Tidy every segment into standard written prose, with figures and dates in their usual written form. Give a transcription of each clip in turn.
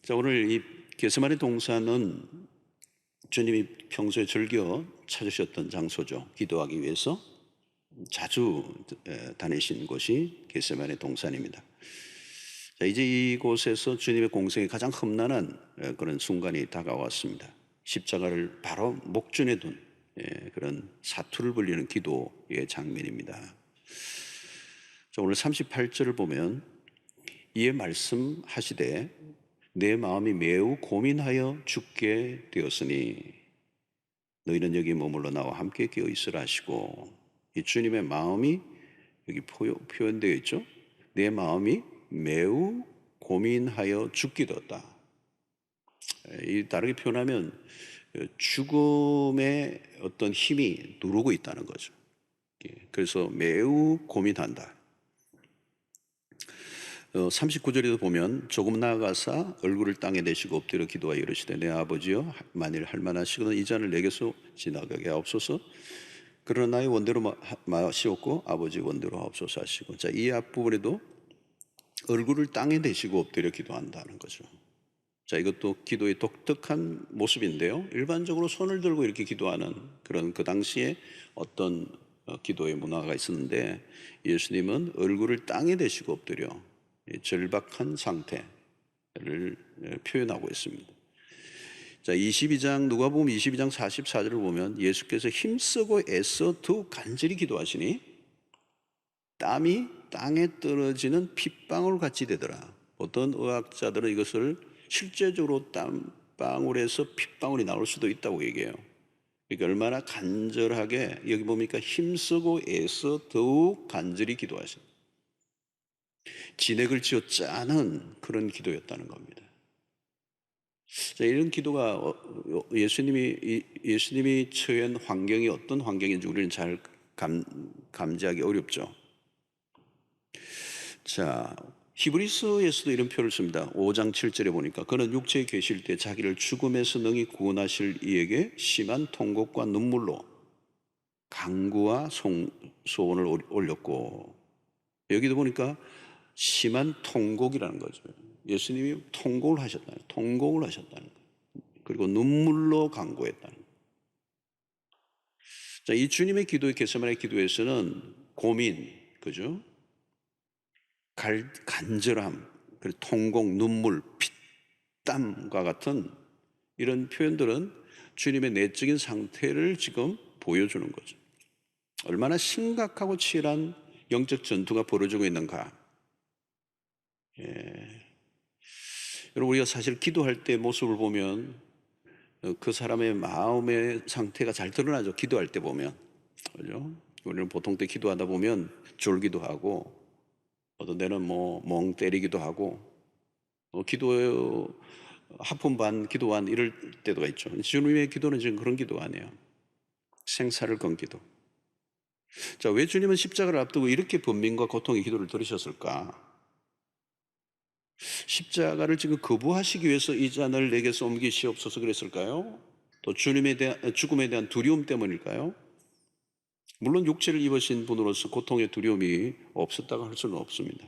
자, 오늘 이 겟세마네 동산은 주님이 평소에 즐겨 찾으셨던 장소죠. 기도하기 위해서 자주 다니신 곳이 겟세마네 동산입니다. 자, 이제 이곳에서 주님의 공생의 가장 험난한 그런 순간이 다가왔습니다. 십자가를 바로 목전에 둔 그런 사투를 벌리는 기도의 장면입니다. 자, 오늘 38절을 보면 이에 말씀하시되 내 마음이 매우 고민하여 죽게 되었으니 너희는 여기 머물러 나와 함께 깨어 있으라 하시고, 이 주님의 마음이 여기 표현되어 있죠. 내 마음이 매우 고민하여 죽게 되었다. 이 다르게 표현하면 죽음의 어떤 힘이 누르고 있다는 거죠. 그래서 매우 고민한다. 39절에도 보면 조금 나아가사 얼굴을 땅에 대시고 엎드려 기도하여 이르시되 내 아버지여 만일 할만하시거든 이 잔을 내게서 지나가게 하옵소서. 그러나 나의 원대로 마시옵고 아버지 원대로 하옵소서 하시고, 자, 이 앞부분에도 얼굴을 땅에 대시고 엎드려 기도한다는 거죠. 자, 이것도 기도의 독특한 모습인데요, 일반적으로 손을 들고 이렇게 기도하는 그런 그 당시에 어떤 기도의 문화가 있었는데, 예수님은 얼굴을 땅에 대시고 엎드려 절박한 상태를 표현하고 있습니다. 자, 22장 누가복음 22장 44절을 보면 예수께서 힘쓰고 애써 더욱 간절히 기도하시니 땀이 땅에 떨어지는 핏방울 같이 되더라. 어떤 의학자들은 이것을 실제적으로 땀방울에서 핏방울이 나올 수도 있다고 얘기해요. 그러니까 얼마나 간절하게, 여기 보니까 힘쓰고 애써 더욱 간절히 기도하신다. 진액을 쥐어 짜는 그런 기도였다는 겁니다. 자, 이런 기도가 예수님이 처한 환경이 어떤 환경인지 우리는 잘 감지하기 어렵죠. 자, 히브리서에서도 이런 표현을 씁니다. 5장 7절에 보니까 그는 육체에 계실 때 자기를 죽음에서 능히 구원하실 이에게 심한 통곡과 눈물로 간구와 소원을 올렸고, 여기도 보니까 심한 통곡이라는 거죠. 예수님이 통곡을 하셨다는 거예요. 그리고 눈물로 간구했다는 거예요. 자, 이 주님의 기도의 겟세마네 기도에서는 고민, 그죠? 간절함, 그리고 통곡, 눈물, 피땀과 같은 이런 표현들은 주님의 내적인 상태를 지금 보여주는 거죠. 얼마나 심각하고 치열한 영적 전투가 벌어지고 있는가. 여러분, 우리가 사실 기도할 때 모습을 보면 그 사람의 마음의 상태가 잘 드러나죠. 기도할 때 보면. 그죠? 우리는 보통 때 기도하다 보면 졸기도 하고, 어떤 때는 멍 때리기도 하고, 기도 하품 반, 기도 반 이럴 때도 있죠. 주님의 기도는 지금 그런 기도가 아니에요. 생사를 건 기도. 자, 왜 주님은 십자가를 앞두고 이렇게 번민과 고통의 기도를 들으셨을까? 십자가를 지금 거부하시기 위해서 이 잔을 내게서 옮기시옵소서 그랬을까요? 또 죽음에 대한 두려움 때문일까요? 물론 육체를 입으신 분으로서 고통의 두려움이 없었다고 할 수는 없습니다.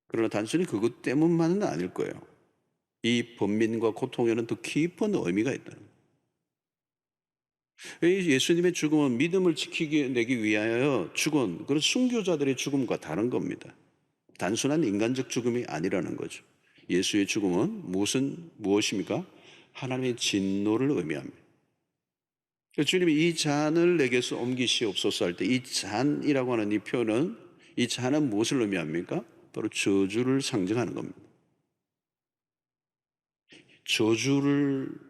그러나 단순히 그것 때문만은 아닐 거예요. 이 번민과 고통에는 더 깊은 의미가 있다는 거예요. 예수님의 죽음은 믿음을 지키기 위하여 죽은 그런 순교자들의 죽음과 다른 겁니다. 단순한 인간적 죽음이 아니라는 거죠. 예수의 죽음은 무엇입니까? 하나님의 진노를 의미합니다. 주님이 이 잔을 내게서 옮기시옵소서 할 때 이 잔이라고 하는 이 표현은, 이 잔은 무엇을 의미합니까? 바로 저주를 상징하는 겁니다.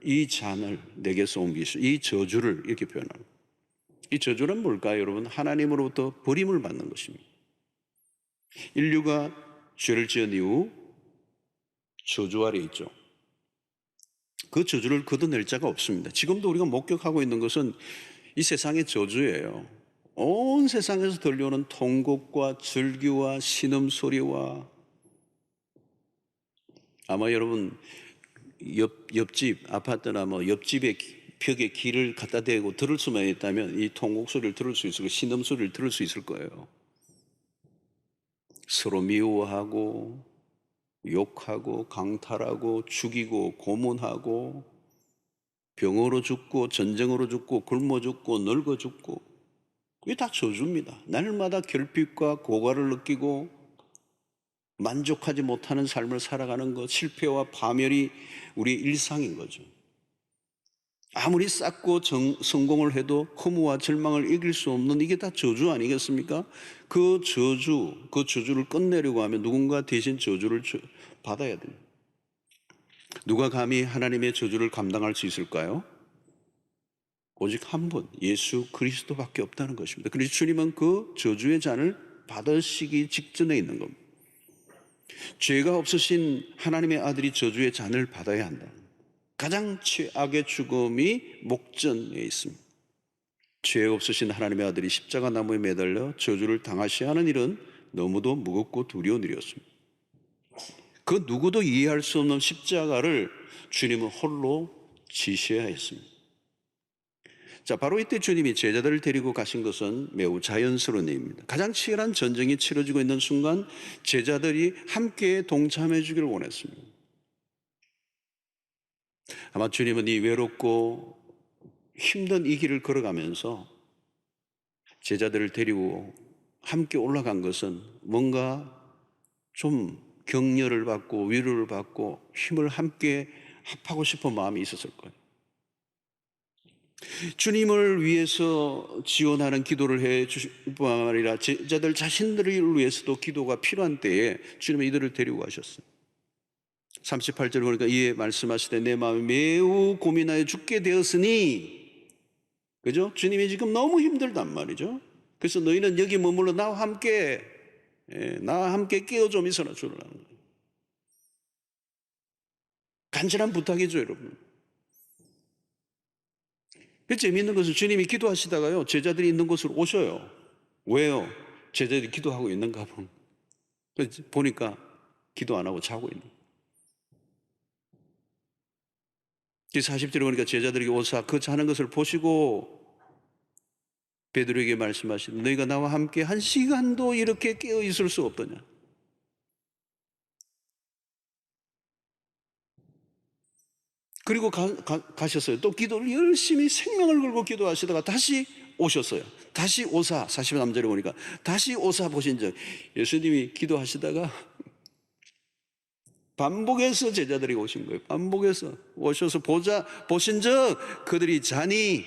이 잔을 내게서 이 저주를 이렇게 표현합니다. 이 저주는 뭘까요, 여러분? 하나님으로부터 버림을 받는 것입니다. 인류가 죄를 지은 이후 저주 아래 있죠. 그 저주를 걷어낼 자가 없습니다. 지금도 우리가 목격하고 있는 것은 이 세상의 저주예요. 온 세상에서 들려오는 통곡과 절규와 신음소리와, 아마 여러분 옆집 아파트나 옆집의 벽에 귀를 갖다 대고 들을 수만 있다면 이 통곡 소리를 들을 수 있을 거예요. 신음 소리를 들을 수 있을 거예요. 서로 미워하고 욕하고 강탈하고 죽이고 고문하고 병으로 죽고 전쟁으로 죽고 굶어 죽고 늙어 죽고, 이게 다 저주입니다. 날마다 결핍과 고갈을 느끼고 만족하지 못하는 삶을 살아가는 것, 실패와 파멸이 우리 일상인 거죠. 아무리 쌓고 성공을 해도 허무와 절망을 이길 수 없는, 이게 다 저주 아니겠습니까? 그 저주를 끝내려고 하면 누군가 대신 저주를 받아야 됩니다. 누가 감히 하나님의 저주를 감당할 수 있을까요? 오직 한 분, 예수 그리스도밖에 없다는 것입니다. 그래서 주님은 그 저주의 잔을 받으시기 직전에 있는 겁니다. 죄가 없으신 하나님의 아들이 저주의 잔을 받아야 한다. 가장 최악의 죽음이 목전에 있습니다. 죄 없으신 하나님의 아들이 십자가 나무에 매달려 저주를 당하셔야 하는 일은 너무도 무겁고 두려운 일이었습니다. 그 누구도 이해할 수 없는 십자가를 주님은 홀로 지셔야 했습니다. 자, 바로 이때 주님이 제자들을 데리고 가신 것은 매우 자연스러운 일입니다. 가장 치열한 전쟁이 치러지고 있는 순간 제자들이 함께 동참해 주기를 원했습니다. 아마 주님은 이 외롭고 힘든 이 길을 걸어가면서 제자들을 데리고 함께 올라간 것은 뭔가 좀 격려를 받고 위로를 받고 힘을 함께 합하고 싶은 마음이 있었을 거예요. 주님을 위해서 지원하는 기도를 해 주실 뿐만 아니라 제자들 자신들을 위해서도 기도가 필요한 때에 주님은 이들을 데리고 가셨어요. 38절 보니까 이에 말씀하시되 내 마음이 매우 고민하여 죽게 되었으니, 그죠? 주님이 지금 너무 힘들단 말이죠. 그래서 너희는 여기 머물러 나와 함께 깨어 좀 있어라 주라는 거예요. 간절한 부탁이죠, 여러분. 재미있는 것은 주님이 기도하시다가요, 제자들이 있는 곳으로 오셔요. 왜요? 제자들이 기도하고 있는가 보니까 기도 안 하고 자고 있는. 40절에 보니까 제자들에게 오사 그 자는 것을 보시고 베드로에게 말씀하시되 너희가 나와 함께 한 시간도 이렇게 깨어 있을 수 없더냐. 그리고 가셨어요. 또 기도를 열심히 생명을 걸고 기도하시다가 다시 오셨어요. 다시 오사, 43절에 보니까 다시 오사 보신 적, 예수님이 기도하시다가 반복해서 제자들이 오신 거예요. 반복해서 오셔서 보신 적 그들이 자니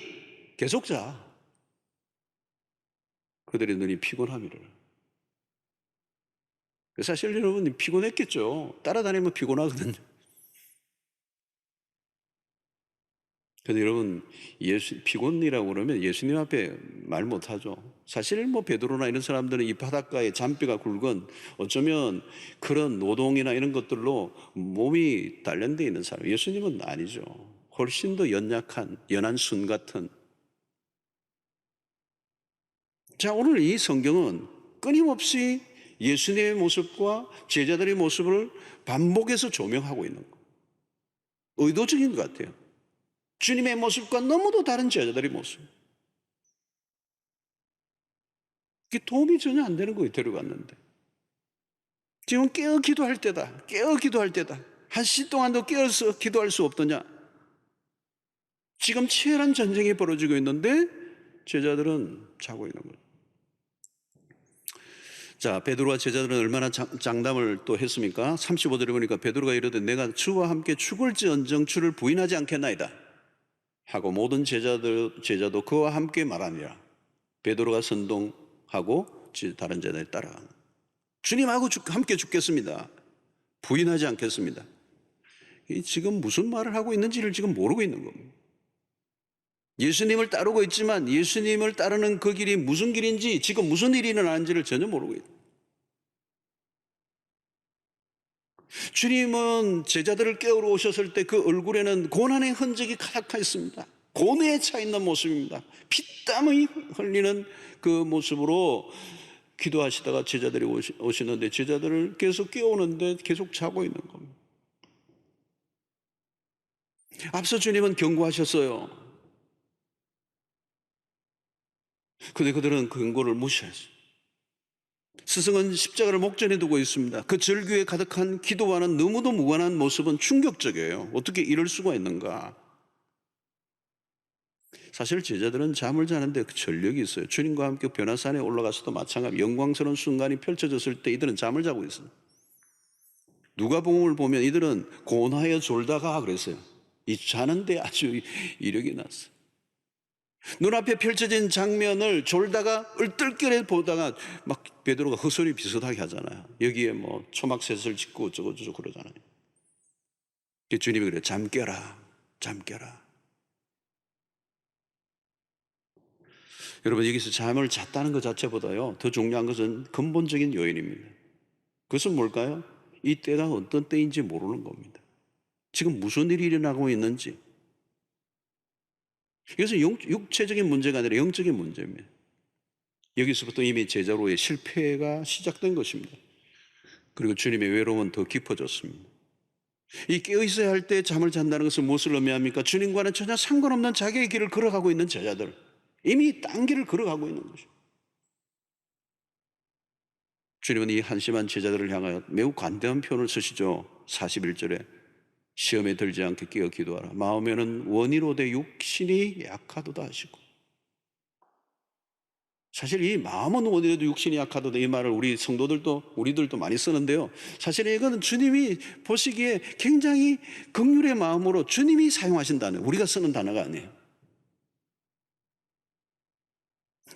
계속 자. 그들의 눈이 피곤함이라. 사실 여러분 피곤했겠죠. 따라다니면 피곤하거든요. 근데 여러분, 피곤이라고 그러면 예수님 앞에 말 못하죠. 사실 베드로나 이런 사람들은 이 바닷가에 잔뼈가 굵은, 어쩌면 그런 노동이나 이런 것들로 몸이 단련되어 있는 사람, 예수님은 아니죠. 훨씬 더 연한 순 같은. 자, 오늘 이 성경은 끊임없이 예수님의 모습과 제자들의 모습을 반복해서 조명하고 있는 거예요. 의도적인 것 같아요. 주님의 모습과 너무도 다른 제자들의 모습. 그게 도움이 전혀 안 되는 거예요, 데려갔는데. 지금 깨어 기도할 때다. 깨어 기도할 때다. 한 시 동안도 깨어서 기도할 수 없더냐. 지금 치열한 전쟁이 벌어지고 있는데 제자들은 자고 있는 거예요. 자, 베드로와 제자들은 얼마나 장담을 또 했습니까? 35절에 보니까 베드로가 이르되 내가 주와 함께 죽을지언정 주를 부인하지 않겠나이다 하고 모든 제자도 그와 함께 말하니라. 베드로가 선동하고 다른 제자들이 따라가는. 주님하고 함께 죽겠습니다. 부인하지 않겠습니다. 지금 무슨 말을 하고 있는지를 지금 모르고 있는 겁니다. 예수님을 따르고 있지만 예수님을 따르는 그 길이 무슨 길인지, 지금 무슨 일이 일어나는지를 전혀 모르고 있다. 주님은 제자들을 깨우러 오셨을 때 그 얼굴에는 고난의 흔적이 가득했습니다. 고뇌에 차 있는 모습입니다. 피땀이 흘리는 그 모습으로 기도하시다가 제자들이 오시는데 제자들을 계속 깨우는데 계속 자고 있는 겁니다. 앞서 주님은 경고하셨어요. 근데 그들은 그 경고를 무시했어요. 스승은 십자가를 목전에 두고 있습니다. 그 절규에 가득한 기도와는 너무도 무관한 모습은 충격적이에요. 어떻게 이럴 수가 있는가? 사실 제자들은 잠을 자는데 그 전력이 있어요. 주님과 함께 변화산에 올라가서도 마찬가지, 영광스러운 순간이 펼쳐졌을 때 이들은 잠을 자고 있어요. 누가복음을 보면 이들은 고나하여 졸다가 그랬어요. 이 자는데 아주 이력이 났어요. 눈앞에 펼쳐진 장면을 졸다가 얼떨결에 보다가 막 베드로가 헛소리 비슷하게 하잖아요. 여기에 뭐 초막셋을 짓고 어쩌고저쩌고 그러잖아요. 주님이 그래요. 잠 깨라, 잠 깨라. 여러분, 여기서 잠을 잤다는 것 자체보다요, 더 중요한 것은 근본적인 요인입니다. 그것은 뭘까요? 이 때가 어떤 때인지 모르는 겁니다. 지금 무슨 일이 일어나고 있는지. 이것은 육체적인 문제가 아니라 영적인 문제입니다. 여기서부터 이미 제자로의 실패가 시작된 것입니다. 그리고 주님의 외로움은 더 깊어졌습니다. 이 깨어있어야 할 때 잠을 잔다는 것은 무엇을 의미합니까? 주님과는 전혀 상관없는 자기의 길을 걸어가고 있는 제자들, 이미 딴 길을 걸어가고 있는 것입니다. 주님은 이 한심한 제자들을 향하여 매우 관대한 표현을 쓰시죠. 41절에 시험에 들지 않게 깨어 기도하라. 마음에는 원이로되 육신이 약하도다 하시고. 사실 이 마음은 원이로도 육신이 약하도다, 이 말을 우리 성도들도 우리들도 많이 쓰는데요, 사실 이거는 주님이 보시기에 굉장히 긍휼의 마음으로 주님이 사용하신 단어, 우리가 쓰는 단어가 아니에요.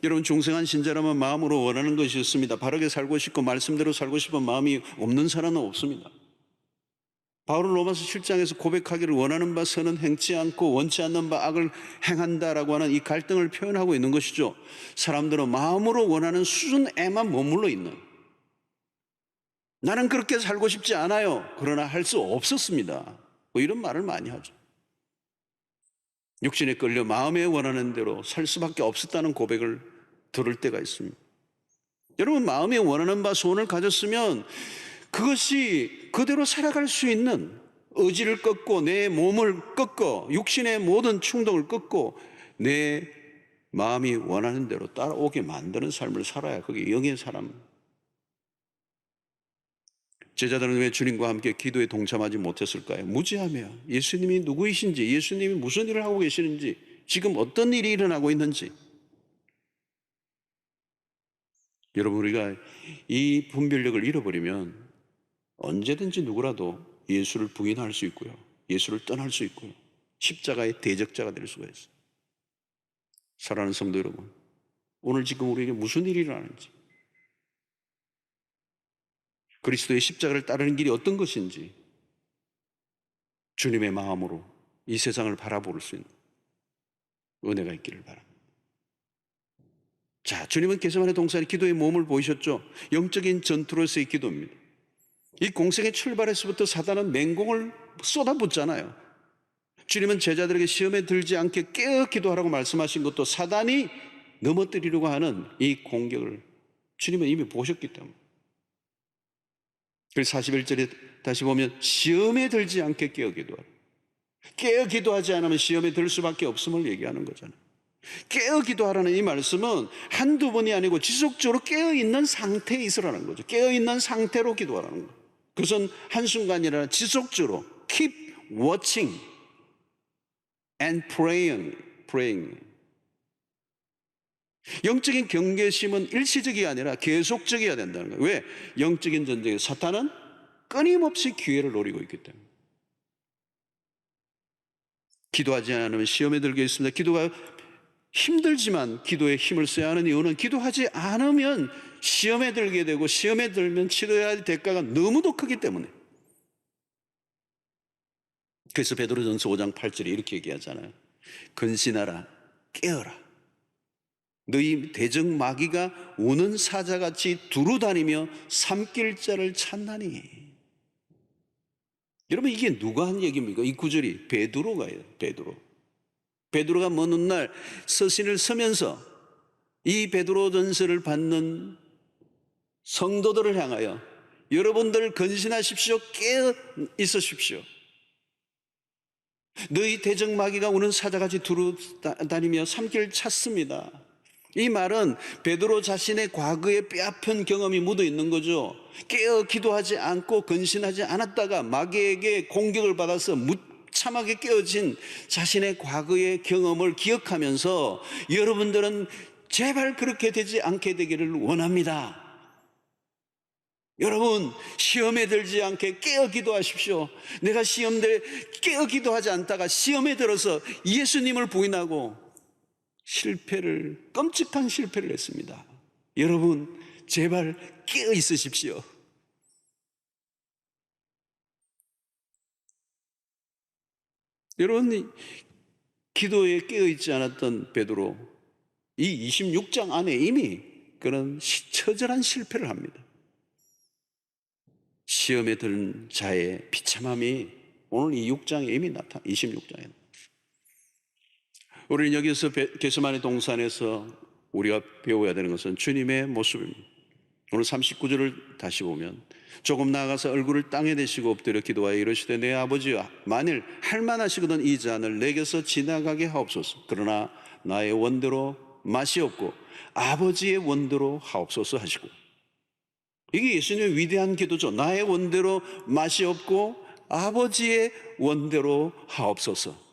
여러분, 중생한 신자라면 마음으로 원하는 것이 있습니다. 바르게 살고 싶고 말씀대로 살고 싶은 마음이 없는 사람은 없습니다. 바울은 로마서 7장에서 고백하기를 원하는 바 선은 행치 않고 원치 않는 바 악을 행한다라고 하는 이 갈등을 표현하고 있는 것이죠. 사람들은 마음으로 원하는 수준에만 머물러 있는, 나는 그렇게 살고 싶지 않아요, 그러나 할 수 없었습니다, 뭐 이런 말을 많이 하죠. 육신에 끌려 마음에 원하는 대로 살 수밖에 없었다는 고백을 들을 때가 있습니다. 여러분, 마음에 원하는 바 소원을 가졌으면 그것이 그대로 살아갈 수 있는, 의지를 꺾고 내 몸을 꺾고 육신의 모든 충동을 꺾고 내 마음이 원하는 대로 따라오게 만드는 삶을 살아야 그게 영의 사람. 제자들은 왜 주님과 함께 기도에 동참하지 못했을까요? 무지하며 예수님이 누구이신지, 예수님이 무슨 일을 하고 계시는지, 지금 어떤 일이 일어나고 있는지. 여러분, 우리가 이 분별력을 잃어버리면 언제든지 누구라도 예수를 부인할 수 있고요, 예수를 떠날 수 있고요, 십자가의 대적자가 될 수가 있어요. 사랑하는 성도 여러분, 오늘 지금 우리에게 무슨 일이 일어나는지, 그리스도의 십자가를 따르는 길이 어떤 것인지 주님의 마음으로 이 세상을 바라볼 수 있는 은혜가 있기를 바랍니다. 자, 주님은 겟세마네 동산에 기도의 몸을 보이셨죠. 영적인 전투로서의 기도입니다. 이 공생의 출발에서부터 사단은 맹공을 쏟아붓잖아요. 주님은 제자들에게 시험에 들지 않게 깨어 기도하라고 말씀하신 것도 사단이 넘어뜨리려고 하는 이 공격을 주님은 이미 보셨기 때문에. 그래서 41절에 다시 보면 시험에 들지 않게 깨어 기도하라. 깨어 기도하지 않으면 시험에 들 수밖에 없음을 얘기하는 거잖아요. 깨어 기도하라는 이 말씀은 한두 번이 아니고 지속적으로 깨어있는 상태에 있으라는 거죠. 깨어있는 상태로 기도하라는 거예요. 그것은 한순간이 아니라 지속적으로 keep watching and praying. 영적인 경계심은 일시적이 아니라 계속적이어야 된다는 거예요. 왜? 영적인 전쟁에 사탄은 끊임없이 기회를 노리고 있기 때문에. 기도하지 않으면 시험에 들게 있습니다. 기도가 힘들지만 기도에 힘을 써야 하는 이유는 기도하지 않으면 시험에 들게 되고 시험에 들면 치러야 할 대가가 너무도 크기 때문에. 그래서 베드로전서 5장 8절에 이렇게 얘기하잖아요. 근신하라, 깨어라. 너희 대적 마귀가 우는 사자같이 두루다니며 삼킬 자를 찾나니. 여러분, 이게 누가 한 얘기입니까? 이 구절이 베드로가예요. 베드로가 먼 훗날 서신을 서면서 이 베드로전서를 받는 성도들을 향하여 여러분들 근신하십시오, 깨어 있으십시오. 너희 대적 마귀가 우는 사자같이 두루다니며 삼킬 찾습니다. 이 말은 베드로 자신의 과거의 뼈아픈 경험이 묻어 있는 거죠. 깨어 기도하지 않고 근신하지 않았다가 마귀에게 공격을 받아서 무참하게 깨어진 자신의 과거의 경험을 기억하면서 여러분들은 제발 그렇게 되지 않게 되기를 원합니다. 여러분, 시험에 들지 않게 깨어 기도하십시오. 내가 깨어 기도하지 않다가 시험에 들어서 예수님을 부인하고 끔찍한 실패를 했습니다. 여러분, 제발 깨어 있으십시오. 여러분, 기도에 깨어 있지 않았던 베드로, 이 26장 안에 이미 그런 처절한 실패를 합니다. 시험에 든 자의 비참함이 오늘 이 6장에 이미 26장에. 우리는 여기서 겟세마네 동산에서 우리가 배워야 되는 것은 주님의 모습입니다. 오늘 39절을 다시 보면 조금 나아가서 얼굴을 땅에 대시고 엎드려 기도하여 이르시되 내 아버지여 만일 할만하시거든 이 잔을 내게서 지나가게 하옵소서. 그러나 나의 원대로 마시옵고 아버지의 원대로 하옵소서 하시고, 이게 예수님의 위대한 기도죠. 나의 원대로 마시옵고 아버지의 원대로 하옵소서.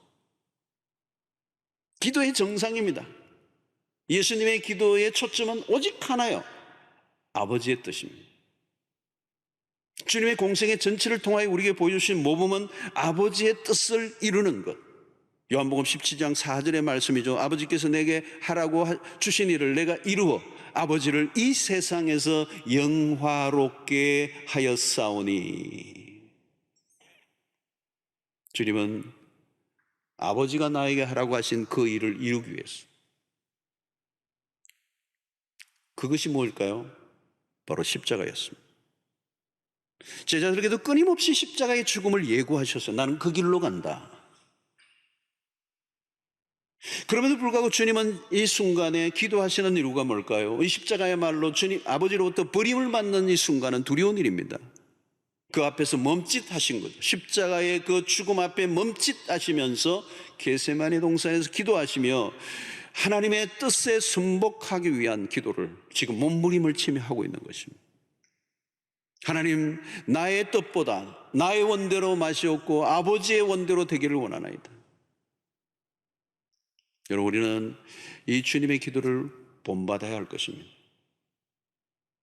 기도의 정상입니다. 예수님의 기도의 초점은 오직 하나요. 아버지의 뜻입니다. 주님의 공생의 전체를 통하여 우리에게 보여주신 모범은 아버지의 뜻을 이루는 것. 요한복음 17장 4절의 말씀이죠. 아버지께서 내게 하라고 주신 일을 내가 이루어 아버지를 이 세상에서 영화롭게 하였사오니. 주님은 아버지가 나에게 하라고 하신 그 일을 이루기 위해서. 그것이 뭘까요? 바로 십자가였습니다. 제자들에게도 끊임없이 십자가의 죽음을 예고하셔서 나는 그 길로 간다. 그럼에도 불구하고 주님은 이 순간에 기도하시는 이유가 뭘까요? 이 십자가야말로 주님 아버지로부터 버림을 받는 이 순간은 두려운 일입니다. 그 앞에서 멈칫하신 거죠. 십자가의 그 죽음 앞에 멈칫하시면서 겟세마네 동산에서 기도하시며 하나님의 뜻에 순복하기 위한 기도를 지금 몸부림을 치며 하고 있는 것입니다. 하나님, 나의 뜻보다 나의 원대로 마시옵고 아버지의 원대로 되기를 원하나이다. 여러분, 우리는 이 주님의 기도를 본받아야 할 것입니다.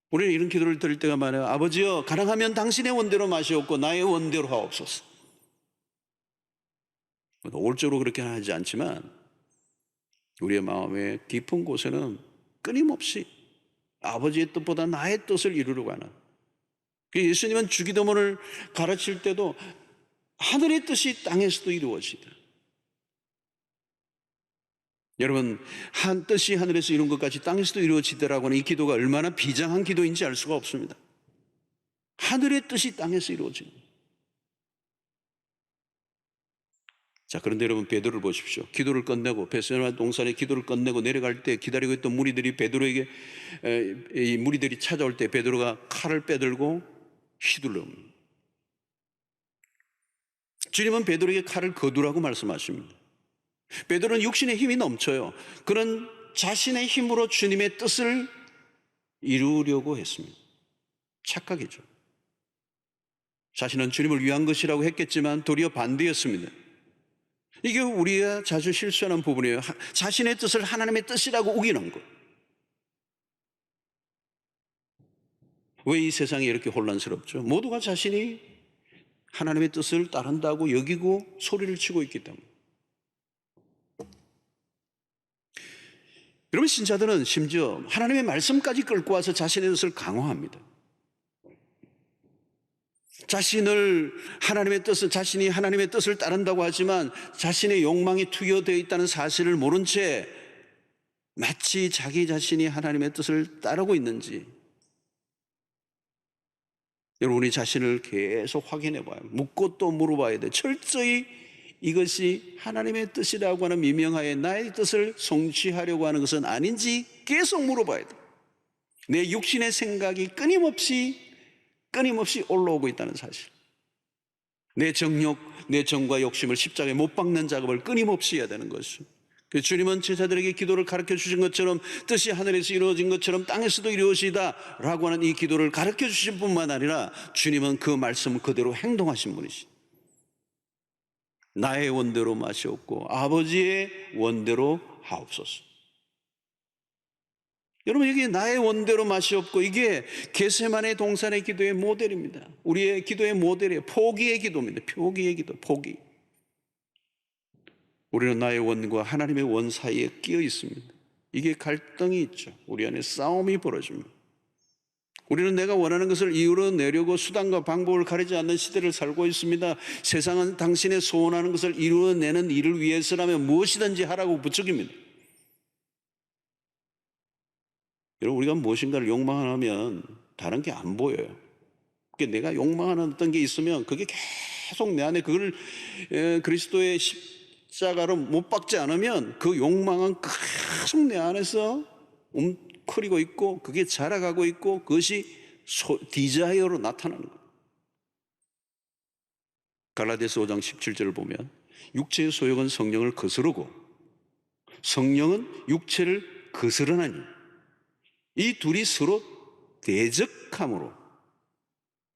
우리는 이런 기도를 드릴 때가 많아요. 아버지여, 가능하면 당신의 원대로 마시옵고 나의 원대로 하옵소서. 노골적으로 그렇게는 하지 않지만 우리의 마음의 깊은 곳에는 끊임없이 아버지의 뜻보다 나의 뜻을 이루려고 하는. 예수님은 주기도문을 가르칠 때도 하늘의 뜻이 땅에서도 이루어지다. 여러분, 한 뜻이 하늘에서 이룬 것까지 땅에서도 이루어지더라고 하는 이 기도가 얼마나 비장한 기도인지 알 수가 없습니다. 하늘의 뜻이 땅에서 이루어지는. 자, 그런데 여러분, 베드로를 보십시오. 기도를 끝내고 겟세마네 동산에 기도를 끝내고 내려갈 때 기다리고 있던 무리들이 베드로에게 이 무리들이 찾아올 때 베드로가 칼을 빼들고 휘둘릅니다. 주님은 베드로에게 칼을 거두라고 말씀하십니다. 베드로는 육신의 힘이 넘쳐요. 그는 자신의 힘으로 주님의 뜻을 이루려고 했습니다. 착각이죠. 자신은 주님을 위한 것이라고 했겠지만 도리어 반대였습니다. 이게 우리가 자주 실수하는 부분이에요. 자신의 뜻을 하나님의 뜻이라고 우기는 것. 왜 이 세상이 이렇게 혼란스럽죠? 모두가 자신이 하나님의 뜻을 따른다고 여기고 소리를 치고 있기 때문에. 여러분, 신자들은 심지어 하나님의 말씀까지 끌고 와서 자신의 뜻을 강화합니다. 자신이 하나님의 뜻을 따른다고 하지만 자신의 욕망이 투여되어 있다는 사실을 모른 채 마치 자기 자신이 하나님의 뜻을 따르고 있는지 여러분이 자신을 계속 확인해 봐요. 묻고 또 물어봐야 돼. 철저히 이것이 하나님의 뜻이라고 하는 미명하에 나의 뜻을 성취하려고 하는 것은 아닌지 계속 물어봐야 돼. 내 육신의 생각이 끊임없이 올라오고 있다는 사실. 내 정욕, 내 정과 욕심을 십자가에 못 박는 작업을 끊임없이 해야 되는 것이죠. 그 주님은 제자들에게 기도를 가르쳐 주신 것처럼 뜻이 하늘에서 이루어진 것처럼 땅에서도 이루어지다 라고 하는 이 기도를 가르쳐 주신 뿐만 아니라 주님은 그 말씀을 그대로 행동하신 분이시. 나의 원대로 마시옵고 아버지의 원대로 하옵소서. 여러분, 이게 나의 원대로 마시옵고 이게 겟세마네 동산의 기도의 모델입니다. 우리의 기도의 모델이에요. 포기의 기도입니다. 포기의 기도, 포기. 우리는 나의 원과 하나님의 원 사이에 끼어 있습니다. 이게 갈등이 있죠. 우리 안에 싸움이 벌어집니다. 우리는 내가 원하는 것을 이루어내려고 수단과 방법을 가리지 않는 시대를 살고 있습니다. 세상은 당신의 소원하는 것을 이루어내는 일을 위해서라면 무엇이든지 하라고 부추깁니다. 여러분, 우리가 무엇인가를 욕망하면 다른 게 안 보여요. 내가 욕망하는 어떤 게 있으면 그게 계속 내 안에 그걸 그리스도의 십자가로 못 박지 않으면 그 욕망은 계속 내 안에서 움크리고 있고 그게 자라가고 있고 그것이 디자이어로 나타나는 거예요. 갈라디아서 5장 17절을 보면 육체의 소욕은 성령을 거스르고 성령은 육체를 거스르나니 이 둘이 서로 대적함으로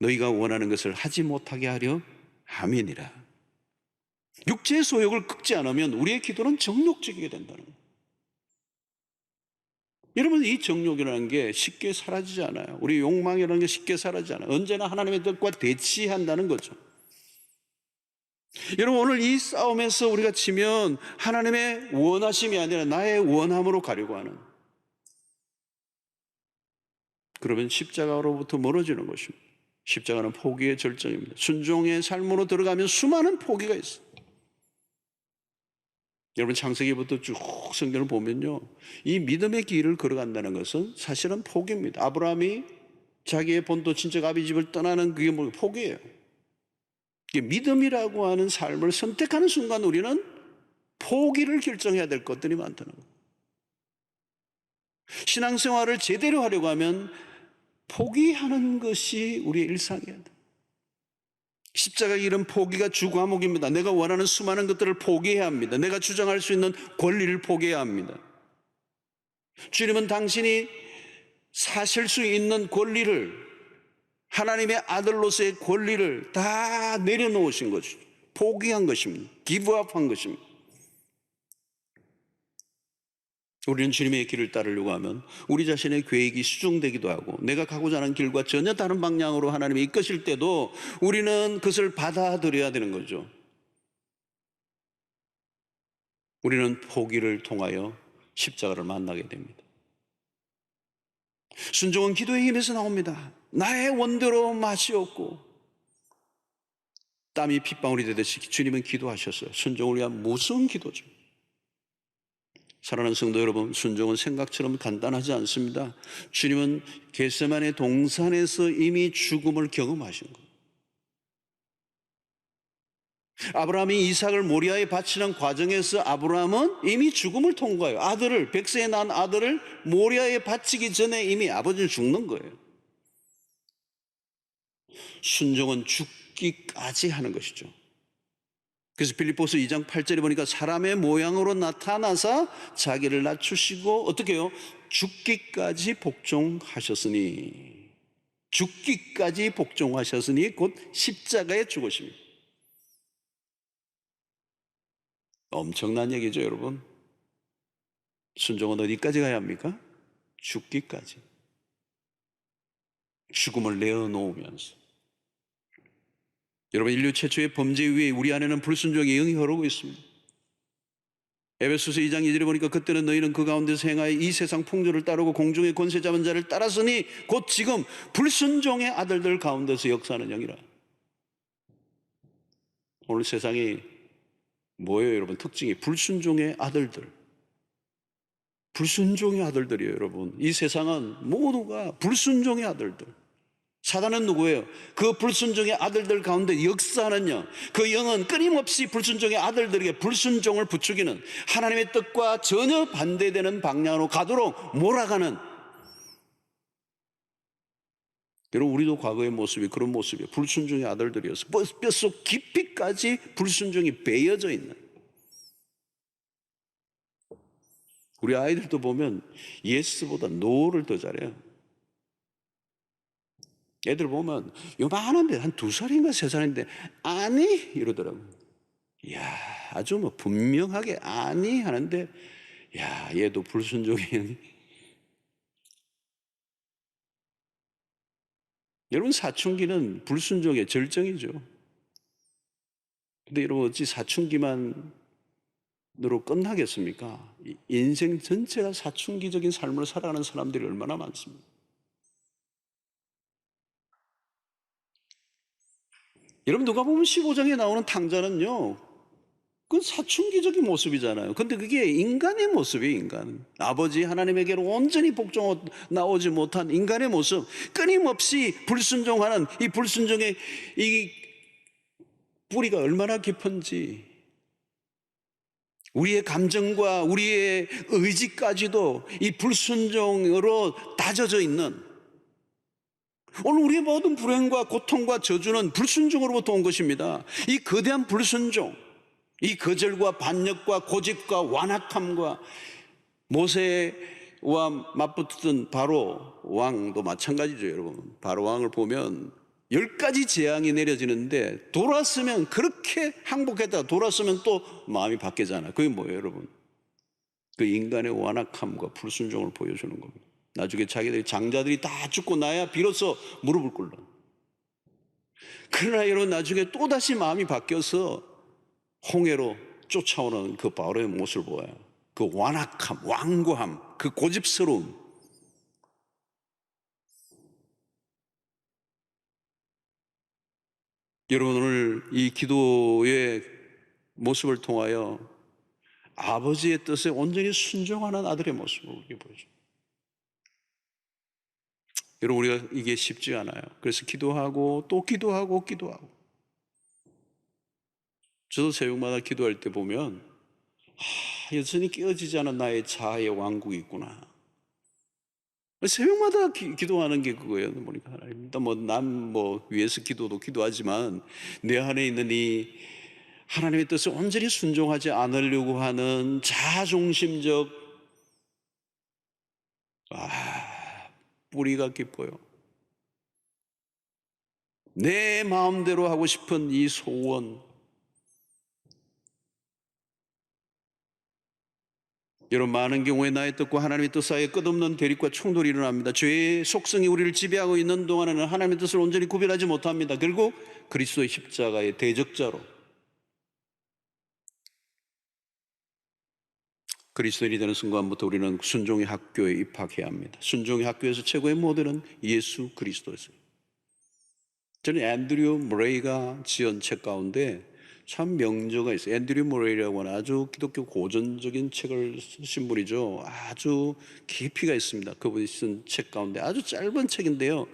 너희가 원하는 것을 하지 못하게 하려 함이니라. 육체의 소욕을 꺾지 않으면 우리의 기도는 정욕적이게 된다는 거예요. 여러분, 이 정욕이라는 게 쉽게 사라지지 않아요. 우리 욕망이라는 게 쉽게 사라지지 않아요. 언제나 하나님의 뜻과 대치한다는 거죠. 여러분, 오늘 이 싸움에서 우리가 치면 하나님의 원하심이 아니라 나의 원함으로 가려고 하는, 그러면 십자가로부터 멀어지는 것입니다. 십자가는 포기의 절정입니다. 순종의 삶으로 들어가면 수많은 포기가 있어요. 여러분, 창세기부터 쭉 성경을 보면요, 이 믿음의 길을 걸어간다는 것은 사실은 포기입니다. 아브라함이 자기의 본토 친척 아비 집을 떠나는 그게 뭐 포기예요. 믿음이라고 하는 삶을 선택하는 순간 우리는 포기를 결정해야 될 것들이 많다는 거예요. 신앙생활을 제대로 하려고 하면 포기하는 것이 우리의 일상이어야 돼. 십자가 길은 포기가 주 과목입니다. 내가 원하는 수많은 것들을 포기해야 합니다. 내가 주장할 수 있는 권리를 포기해야 합니다. 주님은 당신이 사실 수 있는 권리를, 하나님의 아들로서의 권리를 다 내려놓으신 거죠. 포기한 것입니다. 기브업한 것입니다. 우리는 주님의 길을 따르려고 하면 우리 자신의 계획이 수정되기도 하고 내가 가고자 하는 길과 전혀 다른 방향으로 하나님이 이끄실 때도 우리는 그것을 받아들여야 되는 거죠. 우리는 포기를 통하여 십자가를 만나게 됩니다. 순종은 기도의 힘에서 나옵니다. 나의 원대로 마시옵고 땀이 핏방울이 되듯이 주님은 기도하셨어요. 순종을 위한 무서운 기도죠. 사랑하는 성도 여러분, 순종은 생각처럼 간단하지 않습니다. 주님은 겟세마네 동산에서 이미 죽음을 경험하신 거예요. 아브라함이 이삭을 모리아에 바치는 과정에서 아브라함은 이미 죽음을 통과해요. 아들을, 백세에 낳은 아들을 모리아에 바치기 전에 이미 아버지는 죽는 거예요. 순종은 죽기까지 하는 것이죠. 그래서 필립보서 2장 8절에 보니까 사람의 모양으로 나타나서 자기를 낮추시고 어떻게 해요? 죽기까지 복종하셨으니, 죽기까지 복종하셨으니 곧 십자가에 죽으십니다. 엄청난 얘기죠, 여러분. 순종은 어디까지 가야 합니까? 죽기까지. 죽음을 내어놓으면서. 여러분, 인류 최초의 범죄 위에 우리 안에는 불순종의 영이 흐르고 있습니다. 에베소서 2장 2절에 보니까 그때는 너희는 그 가운데서 행하여 이 세상 풍조를 따르고 공중의 권세 잡은 자를 따랐으니 곧 지금 불순종의 아들들 가운데서 역사하는 영이라. 오늘 세상이 뭐예요, 여러분? 특징이 불순종의 아들들. 불순종의 아들들이에요, 여러분. 이 세상은 모두가 불순종의 아들들. 사단은 누구예요? 그 불순종의 아들들 가운데 역사하는 영. 그 영은 끊임없이 불순종의 아들들에게 불순종을 부추기는, 하나님의 뜻과 전혀 반대되는 방향으로 가도록 몰아가는. 여러분, 우리도 과거의 모습이 그런 모습이에요. 불순종의 아들들이어서 뼛속 깊이까지 불순종이 배어져 있는. 우리 아이들도 보면 예스보다 노를 더 잘해요. 애들 보면 요만한데 한 2살인가 3살인데 아니 이러더라고요. 이야, 아주 뭐 분명하게 아니 하는데, 야, 얘도 불순종이. 여러분, 사춘기는 불순종의 절정이죠. 근데 여러분, 어찌 사춘기만으로 끝나겠습니까? 인생 전체가 사춘기적인 삶을 살아가는 사람들이 얼마나 많습니까? 여러분, 누가 보면 15장에 나오는 탕자는요, 그건 사춘기적인 모습이잖아요. 근데 그게 인간의 모습이에요, 인간. 아버지 하나님에게로 온전히 복종 나오지 못한 인간의 모습. 끊임없이 불순종하는 이 불순종의 이 뿌리가 얼마나 깊은지, 우리의 감정과 우리의 의지까지도 이 불순종으로 다져져 있는, 오늘 우리의 모든 불행과 고통과 저주는 불순종으로부터 온 것입니다. 이 거대한 불순종, 이 거절과 반역과 고집과 완악함과 모세와 맞붙던 바로 왕도 마찬가지죠, 여러분. 바로 왕을 보면 10가지 재앙이 내려지는데 돌았으면 그렇게 항복했다가 돌았으면 또 마음이 바뀌잖아요. 그게 뭐예요, 여러분? 그 인간의 완악함과 불순종을 보여주는 겁니다. 나중에 자기들이 장자들이 다 죽고 나야 비로소 무릎을 꿇는. 그러나 여러분, 나중에 또다시 마음이 바뀌어서 홍해로 쫓아오는 그 바로의 모습을 보아요. 그 완악함, 완고함, 그 고집스러움. 여러분, 오늘 이 기도의 모습을 통하여 아버지의 뜻에 온전히 순종하는 아들의 모습을 우리에게 보여줍니다. 여러분, 우리가 이게 쉽지 않아요. 그래서 기도하고 또 기도하고 기도하고. 저도 새벽마다 기도할 때 보면 여전히 깨어지지 않은 나의 자아의 왕국이 있구나. 새벽마다 기도하는 게 그거예요. 보니까 하나님, 난 위에서 기도도 기도하지만 내 안에 있는 이 하나님의 뜻에 온전히 순종하지 않으려고 하는 자아중심적 뿌리가 깊어요. 내 마음대로 하고 싶은 이 소원. 여러분, 많은 경우에 나의 뜻과 하나님의 뜻 사이에 끝없는 대립과 충돌이 일어납니다. 죄의 속성이 우리를 지배하고 있는 동안에는 하나님의 뜻을 온전히 구별하지 못합니다. 결국 그리스도의 십자가의 대적자로, 그리스도인이 되는 순간부터 우리는 순종의 학교에 입학해야 합니다. 순종의 학교에서 최고의 모델은 예수 그리스도였어요. 저는 앤드류 모레이가 지은 책 가운데 참 명저가 있어요. 앤드류 모레이라고 하는 아주 기독교 고전적인 책을 쓰신 분이죠. 아주 깊이가 있습니다. 그분이 쓴 책 가운데 아주 짧은 책인데요,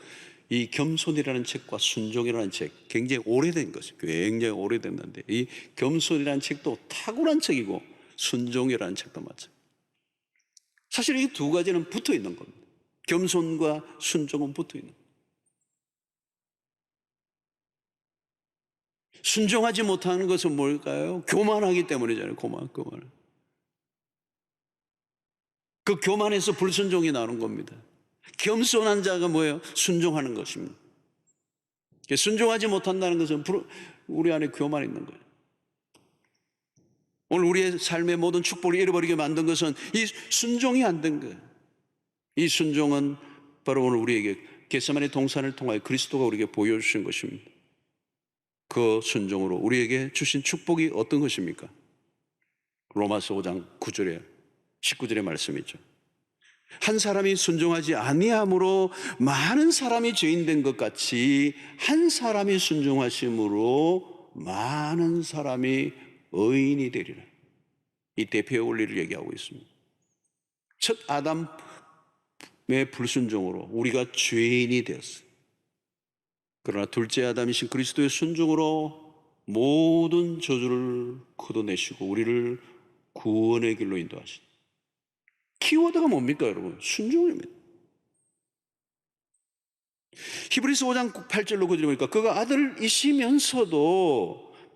이 겸손이라는 책과 순종이라는 책, 굉장히 오래된 것이에요. 굉장히 오래됐는데 이 겸손이라는 책도 탁월한 책이고 순종이라는 책도 마찬가지예요. 사실 이 두 가지는 붙어 있는 겁니다. 겸손과 순종은 붙어 있는 겁니다. 순종하지 못하는 것은 뭘까요? 교만하기 때문이잖아요. 교만. 그 교만에서 불순종이 나오는 겁니다. 겸손한 자가 뭐예요? 순종하는 것입니다. 순종하지 못한다는 것은 우리 안에 교만이 있는 거예요. 오늘 우리의 삶의 모든 축복을 잃어버리게 만든 것은 이 순종이 안 된 거예요. 이 순종은 바로 오늘 우리에게 겟세마네 동산을 통하여 그리스도가 우리에게 보여주신 것입니다. 그 순종으로 우리에게 주신 축복이 어떤 것입니까? 로마서 5장 9절에 19절의 말씀이죠. 한 사람이 순종하지 아니함으로 많은 사람이 죄인된 것 같이 한 사람이 순종하심으로 많은 사람이 의인이 되리라. 이 대표의 원리를 얘기하고 있습니다. 첫 아담의 불순종으로 우리가 죄인이 되었어요. 그러나 둘째 아담이신 그리스도의 순종으로 모든 저주를 걷어내시고 우리를 구원의 길로 인도하신. 키워드가 뭡니까, 여러분? 순종입니다. 히브리서 5장 8절로 9절에 보니까 그가 아들이시면서도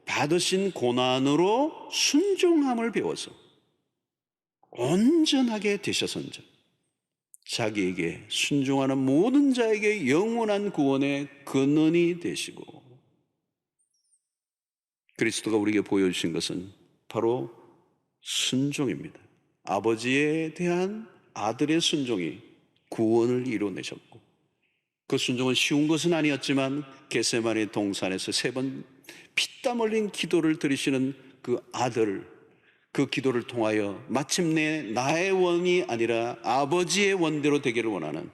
받으신 고난으로 순종함을 배워서 온전하게 되셔선즉 자기에게 순종하는 모든 자에게 영원한 구원의 근원이 되시고, 그리스도가 우리에게 보여주신 것은 바로 순종입니다. 아버지에 대한 아들의 순종이 구원을 이루어내셨고, 그 순종은 쉬운 것은 아니었지만 겟세마네 동산에서 3번 피땀 흘린 기도를 드리시는 그 아들, 그 기도를 통하여 마침내 나의 원이 아니라 아버지의 원대로 되기를 원하는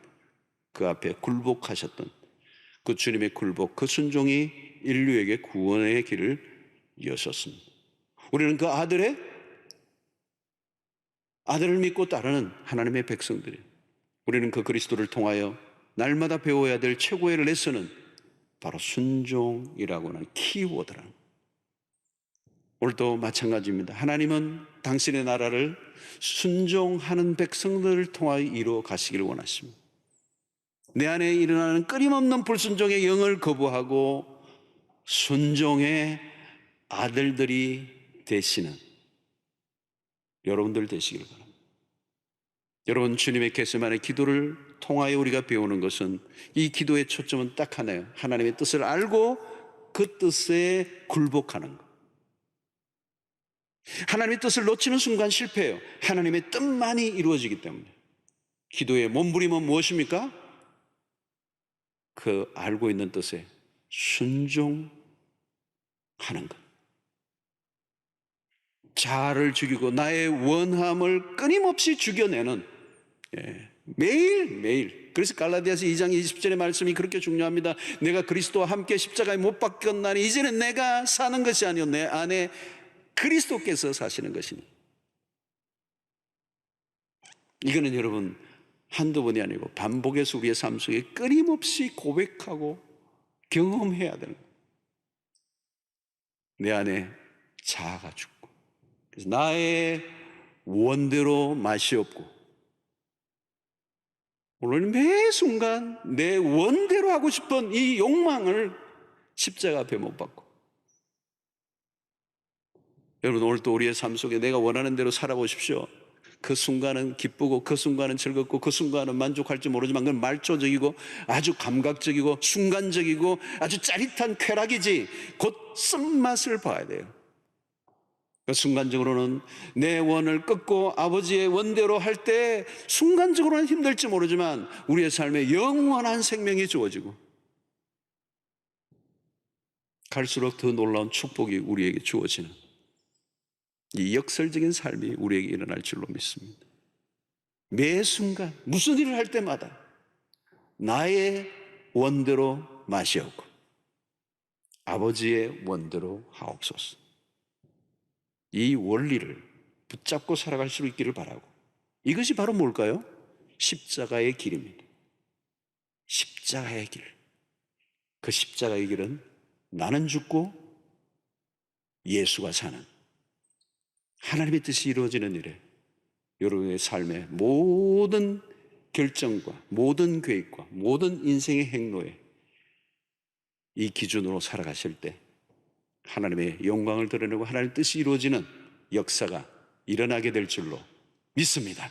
그 앞에 굴복하셨던 그 주님의 굴복, 그 순종이 인류에게 구원의 길을 여셨습니다. 우리는 그 아들을 믿고 따르는 하나님의 백성들이에요. 우리는 그 그리스도를 통하여 날마다 배워야 될 최고의 레슨은 바로 순종이라고 하는 키워드라는, 오늘도 마찬가지입니다. 하나님은 당신의 나라를 순종하는 백성들을 통하여 이루어 가시기를 원하십니다. 내 안에 일어나는 끊임없는 불순종의 영을 거부하고 순종의 아들들이 되시는 여러분들 되시기를 바랍니다. 여러분, 주님의 겟세마네 기도를 통하여 우리가 배우는 것은, 이 기도의 초점은 딱 하나예요. 하나님의 뜻을 알고 그 뜻에 굴복하는 것. 하나님의 뜻을 놓치는 순간 실패해요. 하나님의 뜻만이 이루어지기 때문에. 기도의 몸부림은 무엇입니까? 그 알고 있는 뜻에 순종하는 것. 자아를 죽이고 나의 원함을 끊임없이 죽여내는, 매일매일. 그래서 갈라디아서 2장 20절의 말씀이 그렇게 중요합니다. 내가 그리스도와 함께 십자가에 못 박혔나니 이제는 내가 사는 것이 아니요 내 안에 그리스도께서 사시는 것이니. 이거는 여러분 한두 번이 아니고 반복해서 우리의 삶 속에 끊임없이 고백하고 경험해야 되는 거예요. 내 안에 자아가 죽고, 그래서 나의 원대로 맛이 없고, 오늘 매 순간 내 원대로 하고 싶은 이 욕망을 십자가 앞에 못 박고, 여러분 오늘 또 우리의 삶 속에 내가 원하는 대로 살아보십시오. 그 순간은 기쁘고 그 순간은 즐겁고 그 순간은 만족할지 모르지만 그건 말초적이고 아주 감각적이고 순간적이고 아주 짜릿한 쾌락이지 곧 쓴맛을 봐야 돼요. 그 순간적으로는 내 원을 끊고 아버지의 원대로 할 때 순간적으로는 힘들지 모르지만 우리의 삶에 영원한 생명이 주어지고 갈수록 더 놀라운 축복이 우리에게 주어지는 이 역설적인 삶이 우리에게 일어날 줄로 믿습니다. 매 순간 무슨 일을 할 때마다 나의 원대로 마시옵고 아버지의 원대로 하옵소서. 이 원리를 붙잡고 살아갈 수 있기를 바라고, 이것이 바로 뭘까요? 십자가의 길입니다. 십자가의 길. 그 십자가의 길은 나는 죽고 예수가 사는 하나님의 뜻이 이루어지는 일에 여러분의 삶의 모든 결정과 모든 계획과 모든 인생의 행로에 이 기준으로 살아가실 때 하나님의 영광을 드러내고 하나님의 뜻이 이루어지는 역사가 일어나게 될 줄로 믿습니다.